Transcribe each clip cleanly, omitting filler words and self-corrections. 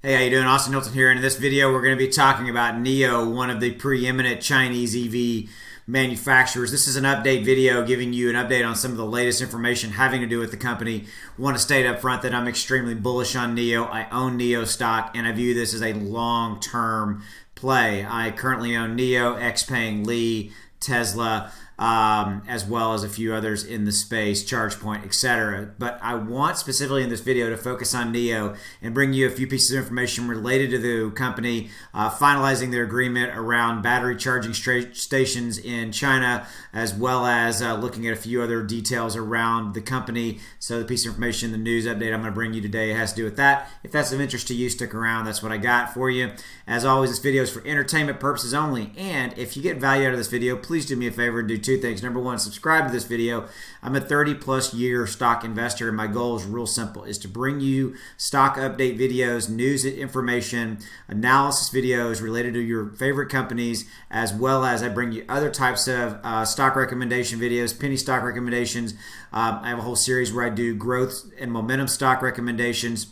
Hey, how you doing? Austin Hilton here. And in this video, we're going to be talking about NIO, one of the preeminent Chinese EV manufacturers. This is an update video giving you an update on some of the latest information having to do with the company. Want to state up front that I'm extremely bullish on NIO. I own NIO stock, and I view this as a long-term play. I currently own NIO, XPeng, Li, Tesla, as well as a few others in the space, ChargePoint, etc. But I want specifically in this video to focus on NIO and bring you a few pieces of information related to the company, finalizing their agreement around battery charging stations in China, as well as looking at a few other details around the company. So the piece of information, the news update I'm going to bring you today has to do with that. If that's of interest to you, stick around. That's what I got for you. As always, this video is for entertainment purposes only. And if you get value out of this video, please do me a favor and do two things. Number one, subscribe to this video. I'm a 30-plus year stock investor, and my goal is real simple, is to bring you stock update videos, news information, analysis videos related to your favorite companies, as well as I bring you other types of stock recommendation videos, penny stock recommendations. I have a whole series where I do growth and momentum stock recommendations.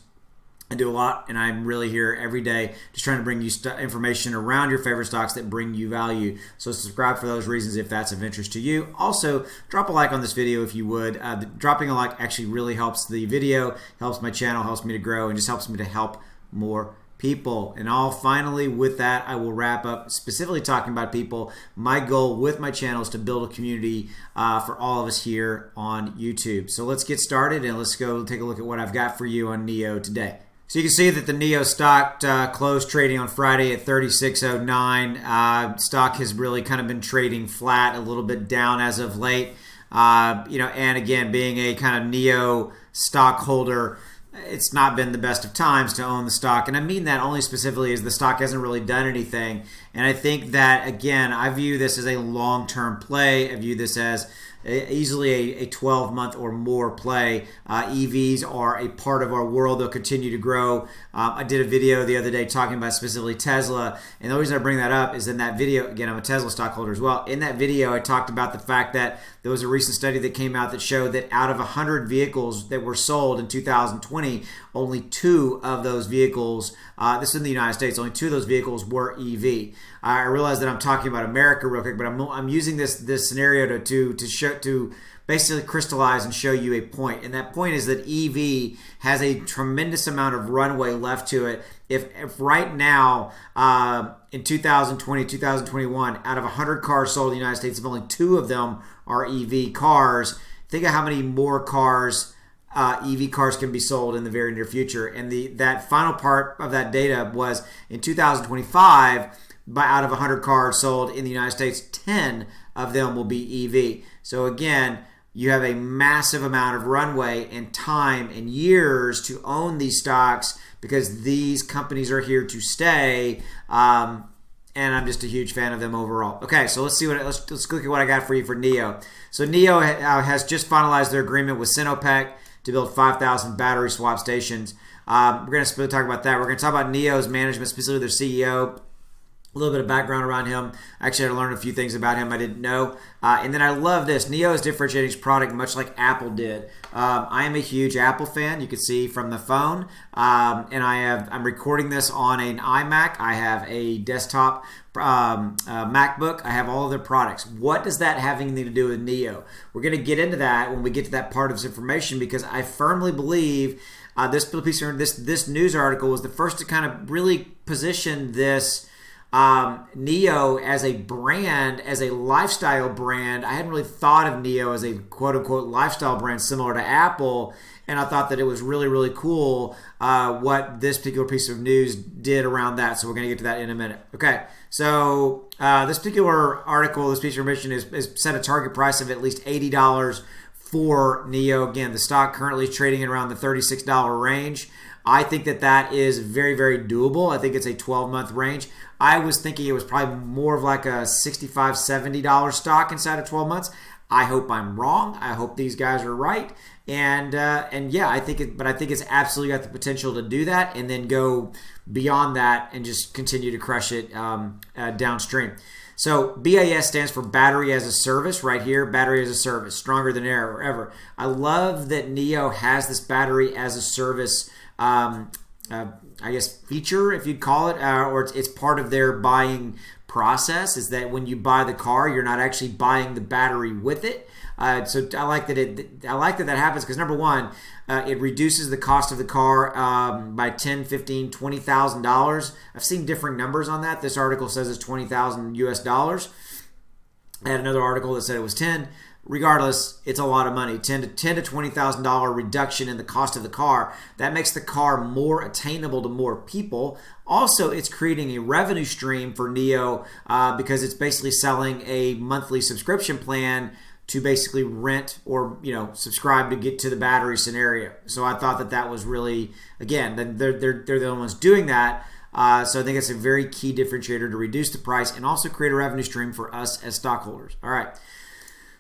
I do a lot, and I'm really here every day just trying to bring you information around your favorite stocks that bring you value. So subscribe for those reasons if that's of interest to you. Also, drop a like on this video if you would. Dropping a like actually really helps the video, helps my channel, helps me to grow, and just helps me to help more people. And finally, with that, I will wrap up specifically talking about people. My goal with my channel is to build a community for all of us here on YouTube. So let's get started, and let's go take a look at what I've got for you on NIO today. So you can see that the NIO stock closed trading on Friday at 36.09. Stock has really kind of been trading flat, a little bit down as of late. And again, being a kind of NIO stockholder, it's not been the best of times to own the stock. And I mean that only specifically as the stock hasn't really done anything. And I think that, again, I view this as a long-term play. I view this as easily a 12-month or more play. EVs are a part of our world. They'll continue to grow. I did a video the other day talking about specifically Tesla, and the reason I bring that up is in that video, again, I'm a Tesla stockholder as well. In that video, I talked about the fact that there was a recent study that came out that showed that out of 100 vehicles that were sold in 2020, only 2 of those vehicles, this is in the United States, only 2 of those vehicles were EV. I realize that I'm talking about America real quick, but I'm using this scenario to basically crystallize and show you a point. And that point is that EV has a tremendous amount of runway left to it. If right now, in 2020, 2021, out of 100 cars sold in the United States, if only 2 of them are EV cars, think of how many more cars, EV cars, can be sold in the very near future. And that final part of that data was in 2025, out of 100 cars sold in the United States, 10 of them will be EV. So again, you have a massive amount of runway and time and years to own these stocks because these companies are here to stay. And I'm just a huge fan of them overall. Okay, so let's look at what I got for you for NIO. So NIO has just finalized their agreement with Sinopec to build 5,000 battery swap stations. We're going to talk about that. We're going to talk about NIO's management, specifically their CEO. A little bit of background around him. Actually, I learned a few things about him I didn't know. And then I love this. NIO is differentiating its product much like Apple did. I am a huge Apple fan. You can see from the phone. And I'm recording this on an iMac. I have a desktop MacBook. I have all of their products. What does that have anything to do with NIO? We're going to get into that when we get to that part of this information because I firmly believe this news article was the first to kind of really position this NIO as a brand, as a lifestyle brand. I hadn't really thought of NIO as a quote-unquote lifestyle brand similar to Apple, and I thought that it was really, really cool what this particular piece of news did around that, so we're going to get to that in a minute. Okay, so this particular article, this piece of information is set a target price of at least $80 for NIO. Again, the stock currently is trading at around the $36 range. I think that is very, very doable. I think it's a 12-month range. I was thinking it was probably more of like a $65, $70 stock inside of 12 months. I hope I'm wrong. I hope these guys are right. And yeah, I think it's absolutely got the potential to do that and then go beyond that and just continue to crush it downstream. So BAS stands for Battery as a Service right here. Battery as a Service, stronger than ever. I love that NIO has this Battery as a Service I guess, feature, if you'd call it, or it's part of their buying process, is that when you buy the car, you're not actually buying the battery with it. So I like that that happens because, number one, it reduces the cost of the car by $10, $15, $20,000. I've seen different numbers on that. This article says it's $20,000 US. I had another article that said it was 10. Regardless, it's a lot of money. $10 to $20,000 reduction in the cost of the car. That makes the car more attainable to more people. Also, it's creating a revenue stream for NIO because it's basically selling a monthly subscription plan to basically rent or subscribe to get to the battery scenario. So I thought that was really, again, they're the only ones doing that. So I think it's a very key differentiator to reduce the price and also create a revenue stream for us as stockholders. All right.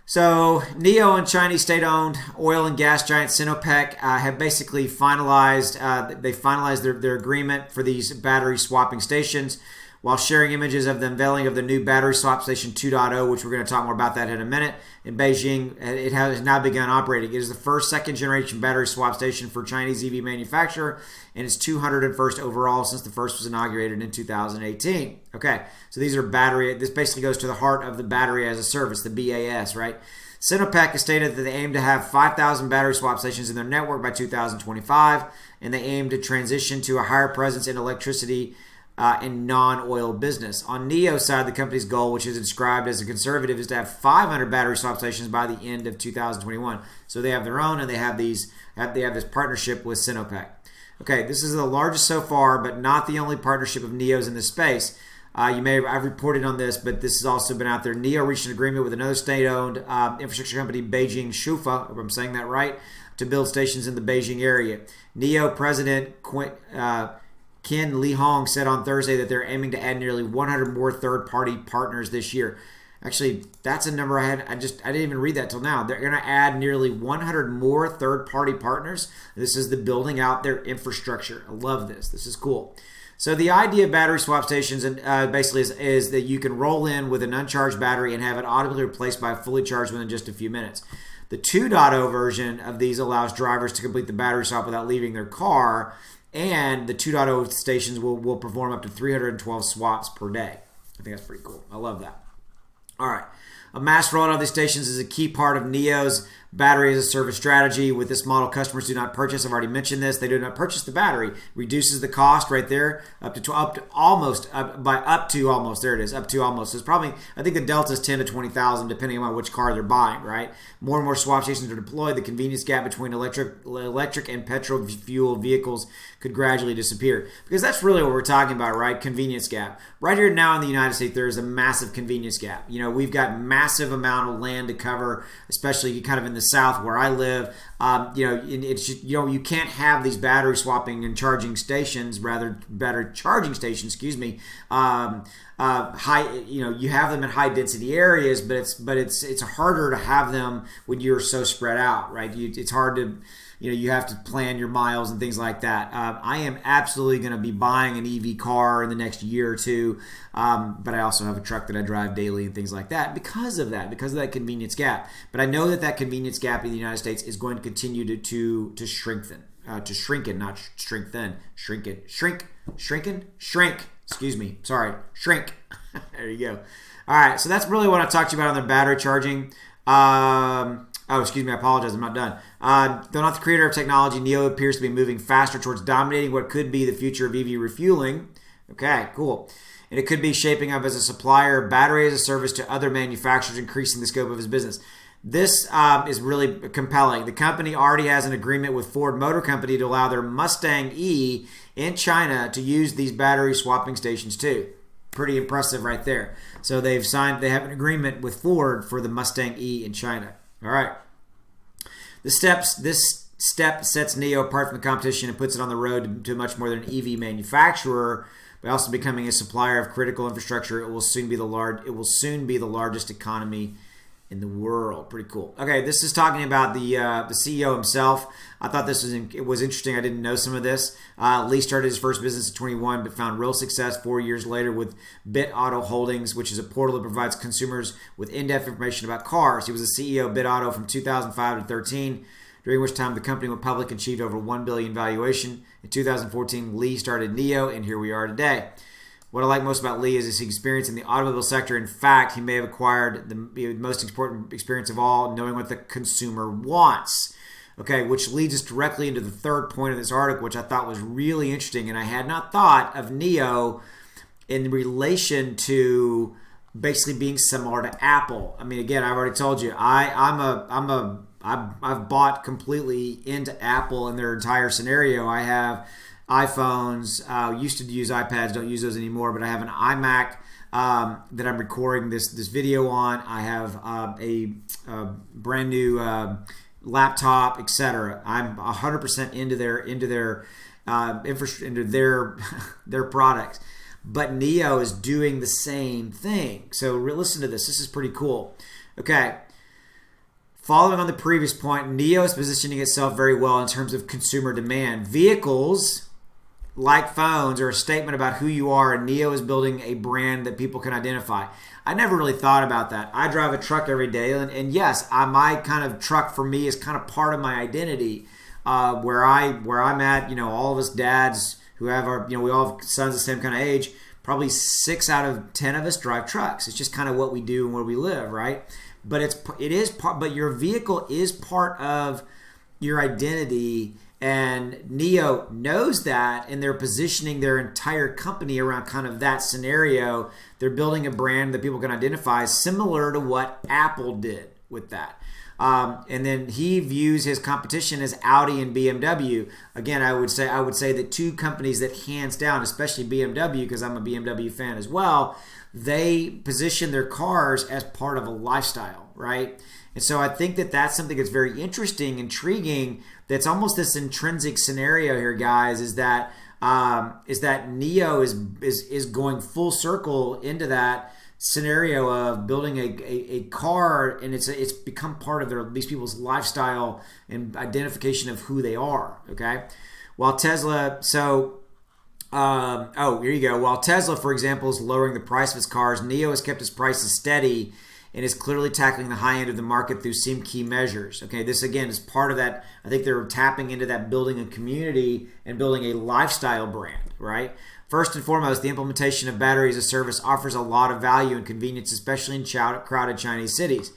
So NIO and Chinese state-owned oil and gas giant Sinopec have basically finalized. They finalized their agreement for these battery swapping stations, while sharing images of the unveiling of the new battery swap station 2.0, which we're going to talk more about that in a minute. In Beijing, it has now begun operating. It is the first second-generation battery swap station for Chinese EV manufacturer, and it's 201st overall since the first was inaugurated in 2018. Okay, so these are battery. This basically goes to the heart of the battery as a service, the BAS, right? Sinopec has stated that they aim to have 5,000 battery swap stations in their network by 2025, and they aim to transition to a higher presence in electricity in non-oil business. On NIO's side, the company's goal, which is described as a conservative, is to have 500 battery swap stations by the end of 2021. So they have their own, and they have this partnership with Sinopec. Okay, this is the largest so far, but not the only partnership of NIO's in this space. I've reported on this, but this has also been out there. NIO reached an agreement with another state-owned infrastructure company, Beijing Shufa, if I'm saying that right, to build stations in the Beijing area. NIO President Ken Li Hong said on Thursday that they're aiming to add nearly 100 more third-party partners this year. Actually, that's a number I didn't even read that till now. They're going to add nearly 100 more third-party partners. This is the building out their infrastructure. I love this. This is cool. So the idea of battery swap stations basically is that you can roll in with an uncharged battery and have it audibly replaced by a fully charged within just a few minutes. The 2.0 version of these allows drivers to complete the battery swap without leaving their car, and the 2.0 stations will perform up to 312 swaps per day. I think that's pretty cool. I love that. All right. A mass rollout of these stations is a key part of NIO's battery as a service strategy. With this model, customers do not purchase. I've already mentioned this. They do not purchase the battery. Reduces the cost right there up to almost. There it is, up to almost. So it's probably, I think the delta is 10 to 20,000 depending on which car they're buying. Right. More and more swap stations are deployed. The convenience gap between electric and petrol fuel vehicles could gradually disappear, because that's really what we're talking about, right? Convenience gap. Right here now in the United States, there is a massive convenience gap. We've got massive amount of land to cover, especially kind of in the South where I live. You can't have these battery swapping and charging stations, battery charging stations, high. You have them in high density areas, but it's harder to have them when you're so spread out, right? It's hard to. You have to plan your miles and things like that. I am absolutely going to be buying an EV car in the next year or two, but I also have a truck that I drive daily and things like that because of that convenience gap. But I know that convenience gap in the United States is going to continue to strengthen, not strengthen, shrink. Excuse me, sorry, shrink. There you go. All right, so that's really what I talked to you about on the battery charging. Excuse me, I apologize, I'm not done. Though not the creator of technology, NIO appears to be moving faster towards dominating what could be the future of EV refueling. Okay, cool. And it could be shaping up as a supplier of battery as a service to other manufacturers, increasing the scope of his business. This is really compelling. The company already has an agreement with Ford Motor Company to allow their Mustang E in China to use these battery swapping stations too. Pretty impressive right there. So they have an agreement with Ford for the Mustang E in China. All right. This step sets NIO apart from the competition and puts it on the road to much more than an EV manufacturer, by also becoming a supplier of critical infrastructure. It will soon be the largest economy in the world. Pretty cool. Okay, this is talking about the CEO himself. I thought this was interesting. I didn't know some of this. Lee started his first business at 21, but found real success 4 years later with Bit Auto Holdings, which is a portal that provides consumers with in-depth information about cars. He was the CEO of Bit Auto from 2005 to 13. during which time the company went public and achieved over $1 billion valuation. In 2014, Lee started NIO, and here we are today. What I like most about Lee is his experience in the automobile sector. In fact, he may have acquired the most important experience of all, knowing what the consumer wants. Okay, which leads us directly into the third point of this article, which I thought was really interesting, and I had not thought of NIO in relation to basically being similar to Apple. I mean, again, I've already told you, I've bought completely into Apple in their entire scenario. I have iPhones, used to use iPads, don't use those anymore, but I have an iMac that I'm recording this video on. I have a brand new laptop, etc. I'm 100% into their infrastructure, into their products. But NIO is doing the same thing. So listen to this. This is pretty cool. Okay. Following on the previous point, NIO is positioning itself very well in terms of consumer demand. Vehicles, like phones, are a statement about who you are, and NIO is building a brand that people can identify. I never really thought about that. I drive a truck every day, and yes, my kind of truck for me is kind of part of my identity. Where I'm at, all of us dads who have we all have sons the same kind of age. Probably 6 out of 10 of us drive trucks. It's just kind of what we do and where we live, right? But but your vehicle is part of your identity, and NIO knows that, and they're positioning their entire company around kind of that scenario. They're building a brand that people can identify, similar to what Apple did with that. And then he views his competition as Audi and BMW. Again, I would say that two companies that hands down, especially BMW, because I'm a BMW fan as well, they position their cars as part of a lifestyle, right? And so I think that that's something that's very interesting, intriguing. That's almost this intrinsic scenario here, guys. Is that NIO is going full circle into that scenario of building a car, and it's become part of these people's lifestyle and identification of who they are. Okay, while Tesla, here you go. While Tesla, for example, is lowering the price of its cars, NIO has kept its prices steady and is clearly tackling the high end of the market through some key measures. Okay, this again is part of that. I think they're tapping into that, building a community and building a lifestyle brand, right? First and foremost, the implementation of battery as a service offers a lot of value and convenience, especially in crowded Chinese cities.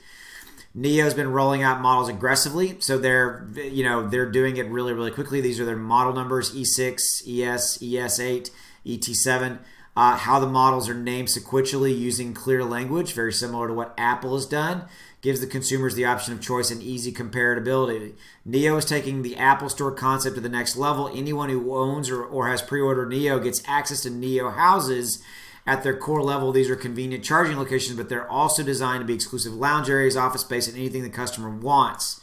NIO's been rolling out models aggressively, so they're doing it really, really quickly. These are their model numbers: E6, ES, ES8, ET7. How the models are named sequentially using clear language, very similar to what Apple has done, gives the consumers the option of choice and easy comparability. NIO is taking the Apple Store concept to the next level. Anyone who owns or has pre-ordered NIO gets access to NIO houses. At their core level, these are convenient charging locations, but they're also designed to be exclusive lounge areas, office space, and anything the customer wants.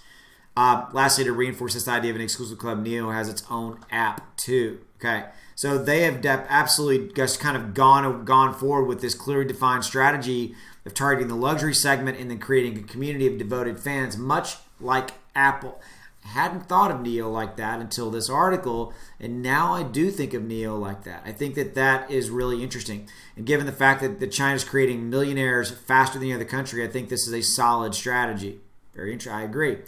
Lastly, to reinforce this idea of an exclusive club, NIO has its own app too. Okay, so they have absolutely just kind of gone forward with this clearly defined strategy of targeting the luxury segment and then creating a community of devoted fans, much like Apple. I hadn't thought of NIO like that until this article, and now I do think of NIO like that. I think that is really interesting. And given the fact that China's creating millionaires faster than any other country, I think this is a solid strategy. Very interesting. I agree.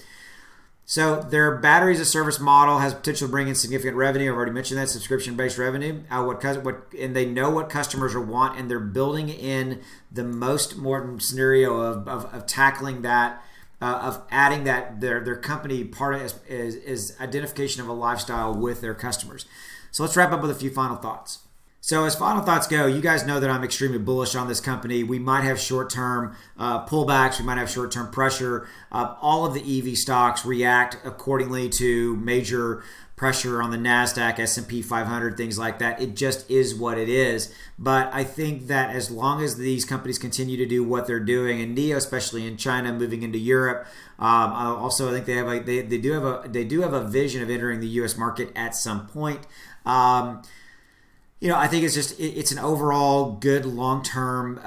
So their battery as a service model has potential to bring in significant revenue. I've already mentioned that, subscription-based revenue. And they know what customers want, and they're building in the most modern scenario of tackling that, of adding that their company part of is identification of a lifestyle with their customers. So let's wrap up with a few final thoughts. So as final thoughts go, you guys know that I'm extremely bullish on this company. We might have short-term pullbacks. We might have short-term pressure. All of the EV stocks react accordingly to major pressure on the NASDAQ, S&P 500, things like that. It just is what it is. But I think that as long as these companies continue to do what they're doing, and NIO, especially in China, moving into Europe, also I think they do have a vision of entering the U.S. market at some point. I think it's an overall good long-term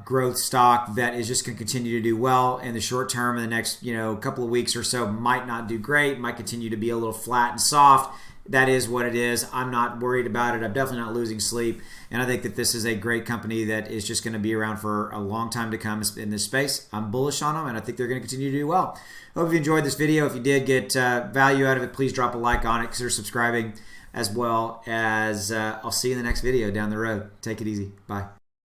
growth stock that is just going to continue to do well in the short term. In the next couple of weeks or so, might not do great, might continue to be a little flat and soft. that is what it is. I'm not worried about it. I'm definitely not losing sleep. And I think that this is a great company that is just going to be around for a long time to come in this space. I'm bullish on them, and I think they're going to continue to do well. Hope you enjoyed this video. If you did get value out of it, please drop a like on it. Consider subscribing, as well as I'll see you in the next video down the road. Take it easy. Bye.